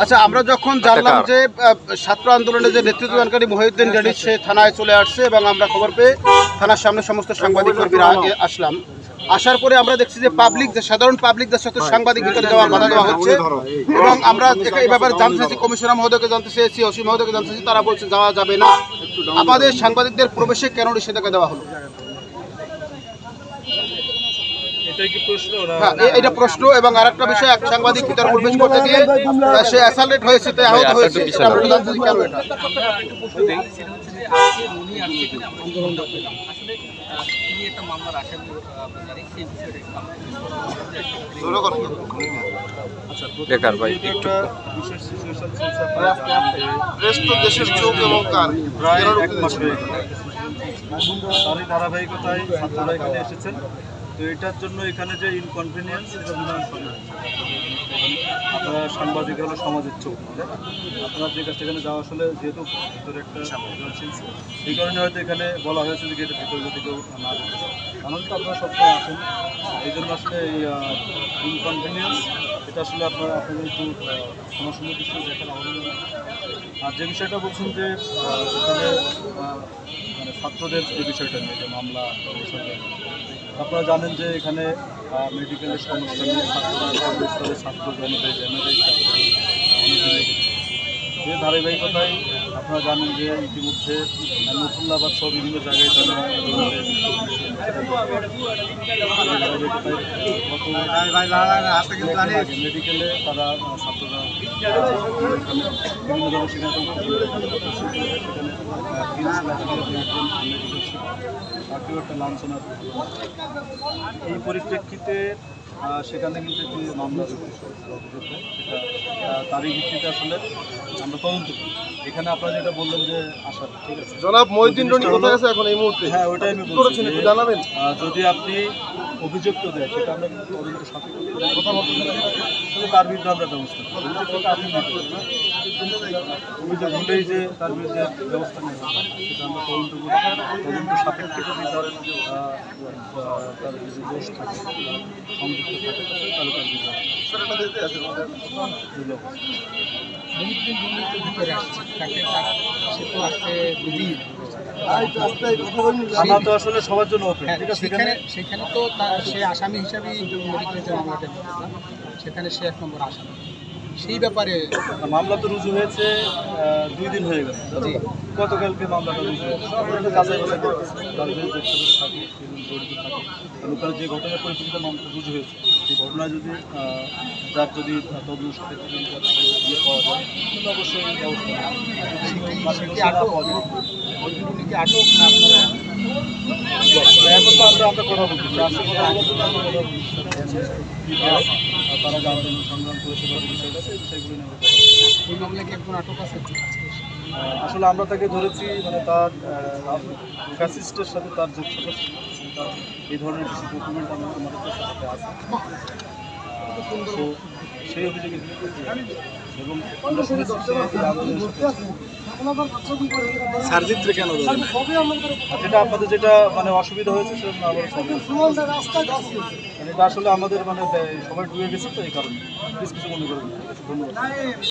আচ্ছা, আমরা যখন জানলাম যে ছাত্র আন্দোলনে যে নেতৃত্বদানকারী মহিউদ্দিন গাড়ি সে থানায় চলে আসছে এবং আমরা খবর পেয়ে থানার সামনে সমস্ত সাংবাদিক কর্মীরা আসলাম। আসার পরে আমরা দেখছি যে পাবলিক, যে সাধারণ পাবলিক যার সাথে সাংবাদিক ভিতরে যাওয়া বাধা দেওয়া হচ্ছে এবং আমরা এই ব্যাপারে জানতে চাইছি, কমিশনার মহোদয়কে জানতে চেয়েছি, ওসি মহোদয়কে জানতে চাইছি, তারা বলছে যাওয়া যাবে না। আমাদের সাংবাদিকদের প্রবেশে কেন নিষেধাজ্ঞা দেওয়া হলো? এটা প্রশ্ন। এবং আরেকটা বিষয়, এক সাংবাদিক ভিতরে প্রবেশ করতে গিয়ে সে অ্যাসাল্টেড হয়েছে, আহত হয়েছে, কেন এটা? ধারাবাহিকতায় ছাত্ররা এখানে এসেছেন, তো এটার জন্য এখানে যে ইনকনভিনিয়েন্স এটা বিধান আপনারা সাংবাদিক হলো সমাজের চোখ, আপনারা যে কাছে এখানে যাওয়া আসলে যেহেতু ভিতরে একটা এই কারণে হয়তো এখানে বলা হয়েছে যে গেটের ভিতরে যদি কেউ না যেতে, কারণ তো আপনারা সবসময় আসেন, এই জন্য আসলে এই ইনকনভিনিয়েন্স এটা আসলে আপনারা আপনাদের একটু সমস্যা কিছু দেখার আবেদন। আর যে বিষয়টা বলছেন যে সেখানে মানে ছাত্রদের যে বিষয়টা নিয়ে যে মামলা বিষয়টা, আপনারা জানেন যে এখানে মেডিকেলের সমস্যা নিয়ে ছাত্ররা ছাত্র জনতায় যে ধারাবাহিকতায় আপনারা জানেন যে ইতিমধ্যে নতুল্লাবাদ সহ বিভিন্ন জায়গায় মেডিকেলে তারা ছাত্ররা বিভিন্ন ধরনের সেখানে একটা লাঞ্ছনা। এই পরিপ্রেক্ষিতে সেখানে কিন্তু একটি মামলা সেটা তারই ভিত্তিতে আসলে আমরা তদন্ত করি। এখানে আপনারা যেটা বললেন যে আসার, ঠিক আছে, জনাব মহিউদ্দিন রনি কোথায় আছে এখন এই মুহূর্তে? হ্যাঁ, ওইটাই আমি বলছি, জানাবেন যদি আপনি অভিযোগ তো দেয় সেটা আমরা কিন্তু তদন্তের সাথে কথা বলতে তার বিরুদ্ধে আমরা ব্যবস্থা করি। আপনি অভিযোগ হলেই যে তার বিরুদ্ধে ব্যবস্থা নেওয়া সেটা আমরা তদন্ত করি। তদন্ত সাপেক্ষে যদি তার যদি দোষ থাকে, সংযুক্ত থাকে, তাহলে তার বিরুদ্ধে আমরা তো আসলে সবার জন্য ওপেন, ঠিক আছে। সেখানে তো সে আসামি হিসাবেই মেডিকেলের যে মামলাটা দিয়েছিলাম, সেখানে সে 1 নম্বর আসামি। সেই ব্যাপারে মামলা তো রুজু হয়েছে 2 দিন হয়ে গেল, গতকালকে মামলাটা রুজু হয়েছে। যাচাই বাছাই করতেছে তার যে থাকে জড়িত থাকে, ওখানে যে ঘটনার পরিপ্রেক্ষিতে মামলা রুজু হয়েছে, সেই ঘটনায় যদি যার যদি তদন্ত সাপেক্ষে পাওয়া যায় তাহলে অবশ্যই ব্যবস্থা এখন তো আমরা কথা বলতেছি, তারা যে আন্দোলন সংগ্রাম করেছে বা বিষয়টা সেই বিষয়গুলো নিয়ে এই মামলায় কি এখন আটক আছে? আসলে আমরা তাকে ধরেছি, মানে তার ফ্যাসিস্টের সাথে তার যোগসাথে এই ধরনের কিছু ডকুমেন্ট আমাদের সাথে আছে, তো সেই অভিযোগে এবং আমরা শুনেছি সার্জিত্রে কেন যেটা আপনাদের যেটা মানে অসুবিধা হয়েছে সেটা মানে এটা আসলে আমাদের মানে সবাই ডুবে গেছে, তো এই কারণে প্লিজ কিছু মনে করবেন। ধন্যবাদ।